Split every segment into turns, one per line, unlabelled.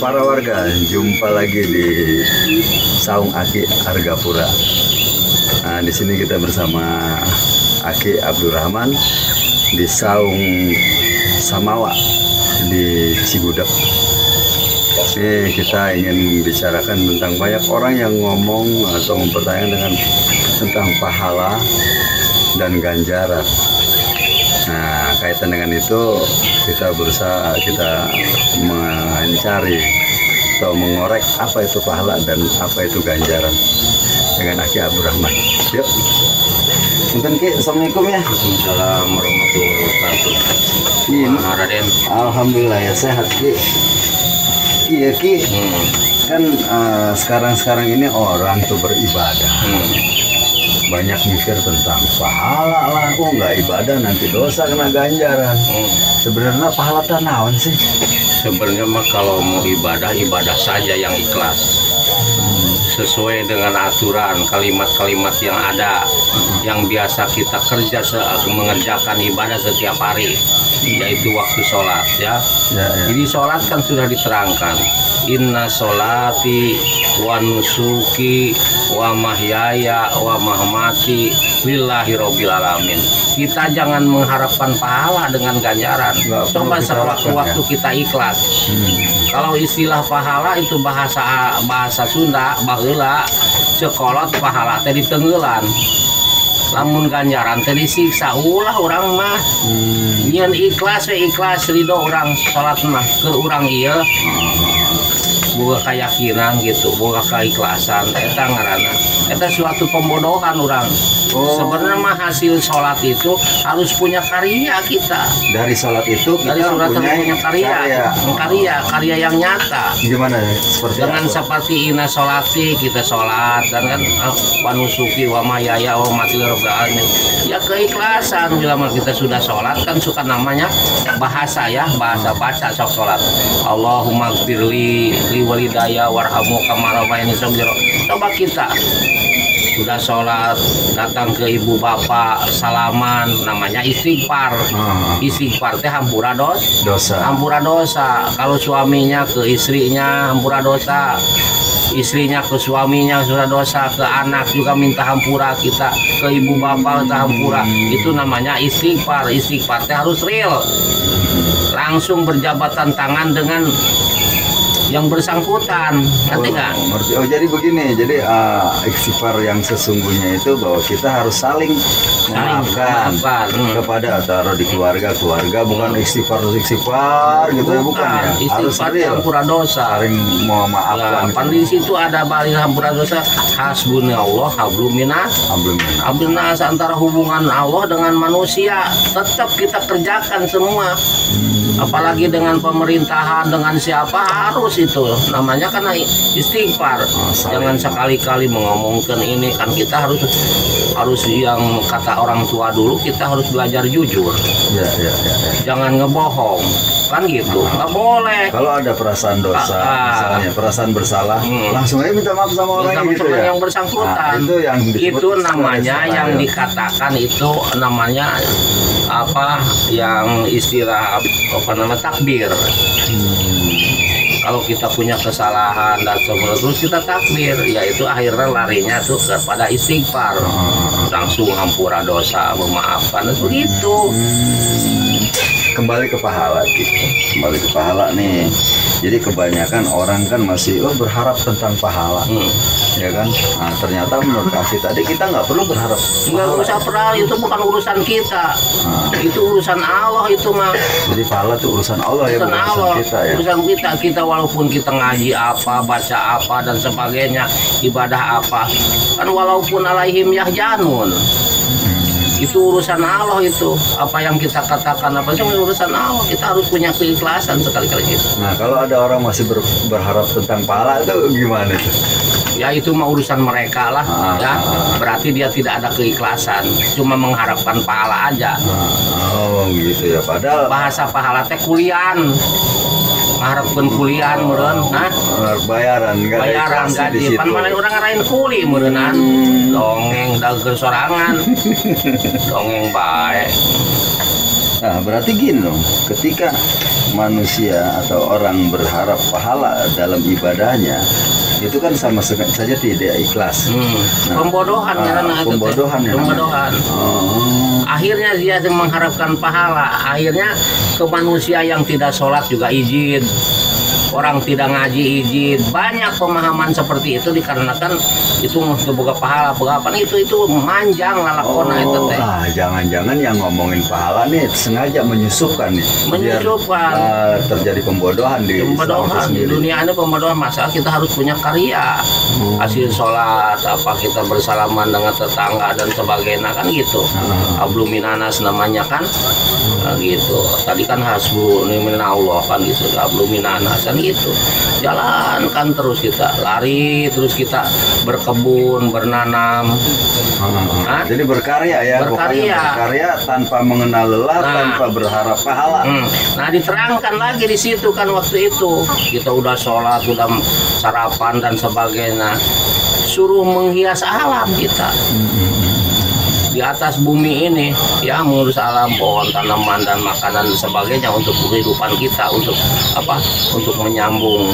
Para warga, jumpa lagi di Saung Aki Argapura. Nah, di sini kita bersama Aki Abdurrahman di Saung Samawa di Cibudak. Ini kita ingin membicarakan tentang banyak orang yang ngomong atau mempertanyakan tentang pahala dan ganjaran. Nah, kaitan dengan itu kita berusaha mencari atau mengorek apa itu pahala dan apa itu ganjaran dengan Aki Abdurrahman. Yuk. Punten Ki, assalamualaikum ya.
Waalaikumsalam warahmatullahi wabarakatuh.
Ini
Raden.
alhamdulillah ya sehat Ki. Iya Ki. Kan sekarang ini orang tuh beribadah. Banyak mikir tentang pahala lah, kok nggak ibadah nanti dosa kena ganjaran. Sebenarnya pahala teh naon sih?
Sebenarnya mah kalau mau ibadah saja yang ikhlas. Sesuai dengan aturan kalimat-kalimat yang ada, yang biasa kita kerja mengerjakan ibadah setiap hari, yaitu waktu sholat ya. Jadi sholat kan sudah diterangkan, inna sholati wa nusuki wa mahyaya wa mahmati lillahi rabbil alamin. Kita jangan mengharapkan pahala dengan ganjaran. Coba sewaktu-waktu kita ikhlas. Kalau istilah pahala itu bahasa Sunda, baheula cekolot pahala teh ditenggelan. Lamun ganjaran teh disiksa ulah orang mah. Nyen ikhlas ridho orang salat mah ke urang ieu. Boga keyakinan gitu, boga keikhlasan, eta ngaranna. Eta suatu pembodohan orang. Sebenarnya mah hasil sholat itu harus punya karya kita.
Dari sholat itu kita
punya karya yang nyata.
Gimana? Seperti
dengan apa? Seperti ina sholati kita sholat dan kan wanusuki wa mayaya wa mati rabbil alamin. Ya keikhlasan bila kita sudah sholat kan suka namanya bahasa baca sok sholat. Allahumma gfirli walidaya warhamu kama rabbayani shaghira. Coba kita sudah sholat datang ke ibu bapak salaman, namanya istighfar. Istighfar teh hampura dosa. Kalau suaminya ke istrinya hampura dosa, istrinya ke suaminya sudah dosa, ke anak juga minta hampura, kita ke ibu bapak minta hampura. Itu namanya istighfar. Istighfar teh harus real, langsung berjabatan tangan dengan yang bersangkutan, nanti nggak?
Oh, jadi begini, jadi istighfar yang sesungguhnya itu bahwa kita harus saling memaafkan kepada taruh di keluarga, bukan istighfar gitu ya, bukan ya. Harus
hampura dosa,
saling memaafkan.
Nah, di situ ada balik hampura dosa, hasbunallah hablum minas, antara hubungan Allah dengan manusia tetap kita kerjakan semua. Apalagi dengan pemerintahan, dengan siapa harus itu namanya karena istighfar. Jangan sekali-kali mengomongkan ini, kan kita harus yang kata orang tua dulu, kita harus belajar jujur. Jangan ngebohong, kan gitu. Nggak boleh.
Kalau ada perasaan dosa, misalnya perasaan bersalah, langsung aja minta maaf sama orang gitu ya.
Yang bersangkutan. Itu namanya yang dikatakan itu namanya apa? Yang istilah takbir. Kalau kita punya kesalahan dan terus kita takbir, yaitu akhirnya larinya tuh kepada istighfar, langsung hampura dosa, memaafkan, begitu.
Kembali ke pahala nih. Jadi kebanyakan orang kan masih berharap tentang pahala, ya kan? Nah, ternyata menurut Aki tadi kita nggak perlu berharap.
Nggak usah pahala, itu bukan urusan kita. Itu urusan Allah itu mah.
Jadi pahala itu urusan Allah ya, bukan urusan kita ya.
Urusan kita walaupun kita ngaji apa, baca apa dan sebagainya, ibadah apa, kan walaupun alaihim yahjanun. Itu urusan Allah itu. Apa yang kita katakan apa sih urusan Allah. Kita harus punya keikhlasan sekali-kali itu.
Nah, kalau ada orang masih berharap tentang pahala itu gimana itu?
Ya itu mah urusan mereka lah. Berarti dia tidak ada keikhlasan, cuma mengharapkan pahala aja.
Oh gitu ya. Padahal
bahasa pahala teh kulian. Mengharapkan kuliah meureun,
bayaran
gaji. Pan mana orang ngarain kuli meureunnan. Dongeng dager sorangan. Dongeng bae.
Nah, berarti gini dong, ketika manusia atau orang berharap pahala dalam ibadahnya, itu kan sama saja tidak ikhlas.
Pembodohan karena itu.
Pembodohan ya.
Pembodohan. Akhirnya dia mengharapkan pahala. Akhirnya ke manusia yang tidak sholat juga izin. Orang tidak ngaji izin. Banyak pemahaman seperti itu dikarenakan itu boga pahala, boga apa itu manjang lalakona itu teh.
Jangan-jangan yang ngomongin pahala nih sengaja menyusupkan nih.
Menyusupkan.
Biar, terjadi pembodohan di
dunia ini, pembodohan. Masalah kita harus punya karya. Hasil sholat, apa kita bersalaman dengan tetangga dan sebagainya kan gitu. Abluminanas namanya kan. Gitu. Tadi kan hasbu Allah kan gitu. Abluminanas kan gitu. Jalankan terus kita, lari terus kita berkebun, bernanam.
Jadi berkarya ya. Berkarya tanpa mengenal lelah, tanpa berharap pahala.
Nah, diterangkan lagi di situ kan waktu itu kita udah sholat, udah sarapan dan sebagainya, suruh menghias alam kita. Di atas bumi ini ya, mengurus alam, pohon, tanaman dan makanan dan sebagainya untuk kehidupan kita, untuk apa? Untuk menyambung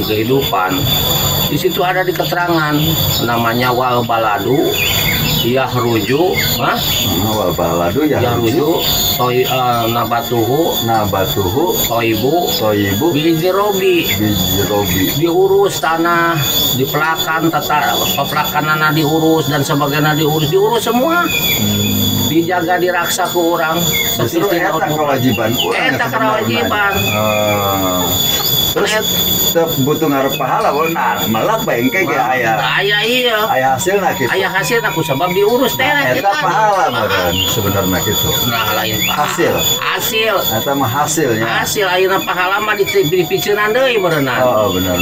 kehidupan. Di situ ada di keterangan namanya wal baladu yahruju,
wal baladu yahruju nabatuhu toibu
bijirobi, diurus tanah, dipelakan pelakana diurus dan sebagainya, diurus semua, dijaga diraksa ke orang.
Justru eta kewajiban urang.
Eta kewajiban.
Butuh ngarep pahala melak bengke ge aya.
Iya.
Aya hasilna kitu.
Aya hasilna ku sabab diurus teh.
Eta pahala meureun sebenarnya kitu.
Nah, lain pahala. Hasil.
Eta mah hasilnya.
Hasil ayeuna pahala mah dipiceunan deui meureunna.
Oh, benar.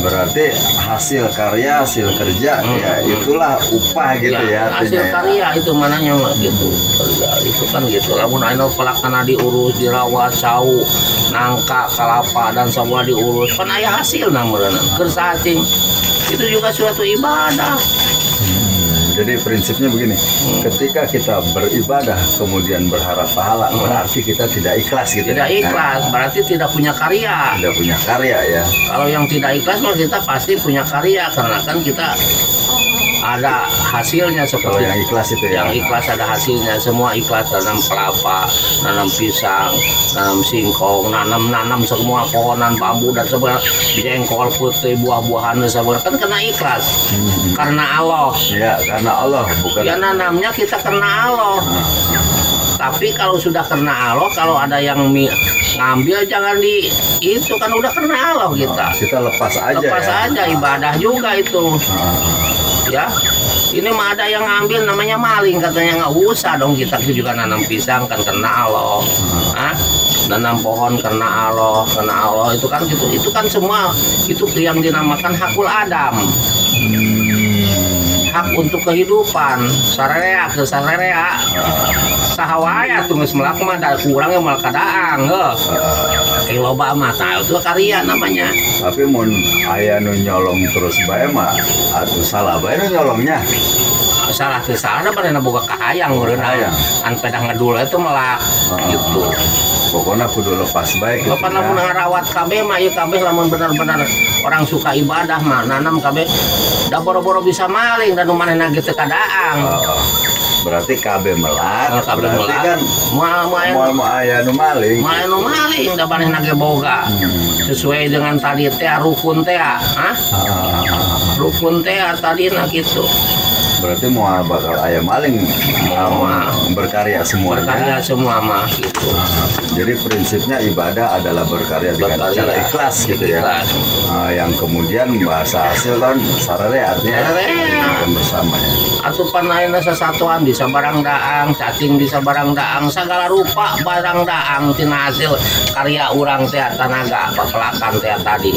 Berarti hasil karya, hasil kerja, ya itulah upah gitu ya.
Hasil karya itu mananya mah gitu. Kerja itu kan gitu. Lamun anu pelaksana diurus, dirawat, cau, nangka, kalapa dan semua diurus, kan aya hasilna meureunna. Keur sacing. Itu juga suatu ibadah.
Jadi prinsipnya begini, ketika kita beribadah kemudian berharap pahala, berarti kita tidak ikhlas gitu.
Tidak ikhlas, berarti tidak punya karya.
Tidak punya karya ya.
Kalau yang tidak ikhlas mah kita pasti punya karya, karena kan kita ada hasilnya seperti.
Kalau yang ikhlas itu ya.
Yang ikhlas ada hasilnya, semua ikhlas, tanam kelapa, nanam pisang, nanam singkong, nanam semua pohonan bambu dan sebagainya, jengkol, putih, buah-buahan dan sebagainya, kan kena ikhlas. Karena Allah.
Ya, karena Allah bukan.
Ya nanamnya kita karena Allah. Tapi kalau sudah kena Allah, kalau ada yang ngambil jangan itu kan udah kena Allah kita.
Kita lepas aja.
Lepas aja, ibadah juga itu. Ya, ini mah ada yang ngambil namanya maling, katanya nggak usah dong, kita juga nanam pisang kan kena Allah. Nanam pohon kena Allah itu kan semua itu yang dinamakan hakul Adam. Hak untuk kehidupan, sararea ke sararea, sahawaya tuh geus melak mah da kurang mal kadaang heuh. Loba mah tah itu karya namanya.
Tapi mun aya nu nyolong terus bae mah atuh salah bae nu nyolongnya.
Salah teu salah bade boga kahayang meureunna. An pedah ngedul itu melak gitu.
Pokoknya kudu lepas baik.
Lepas lamun ngarawat kabeh mah ieu kabeh lamun benar-benar orang suka ibadah mah nanam kabeh da boro-boro bisa maling dan manehna ge teu kadaang.
Berarti kabeh melak.
Berarti melak.
Kan moal aya nu maling.
Moal anu maling da manehna ge boga. Sesuai dengan tadi teh rukun teh, rukun teh tadina gitu.
Berarti mau bakal aya maling berkarya semua.
Berkarya semua mah gitu.
Jadi prinsipnya ibadah adalah berkarya dengan cara ikhlas gitu ya. Yang kemudian bahasa hasil kan sararea artinya bersama ya.
Atuh panaina sasatuan bisa barang daang, cacing bisa barang daang, segala rupa barang daang tina hasil karya urang teh tanaga papelakan teh tadi.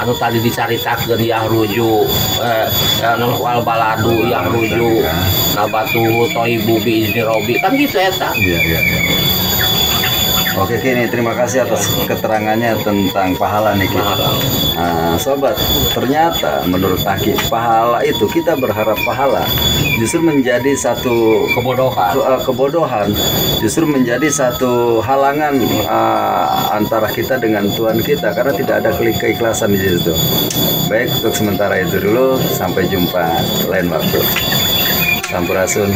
Anu tadi dicaritakeun yahruju wal baladu yahruju nabatu toibu bi izni robi kan gitu eta.
Iya. Oke Ki, terima kasih atas keterangannya tentang pahala nih Ki. Nah, sobat, ternyata menurut Aki pahala itu, kita berharap pahala justru menjadi satu kebodohan, justru menjadi satu halangan antara kita dengan Tuhan kita, karena tidak ada keikhlasan di situ. Baik, untuk sementara itu dulu, sampai jumpa lain waktu. Sampurasun.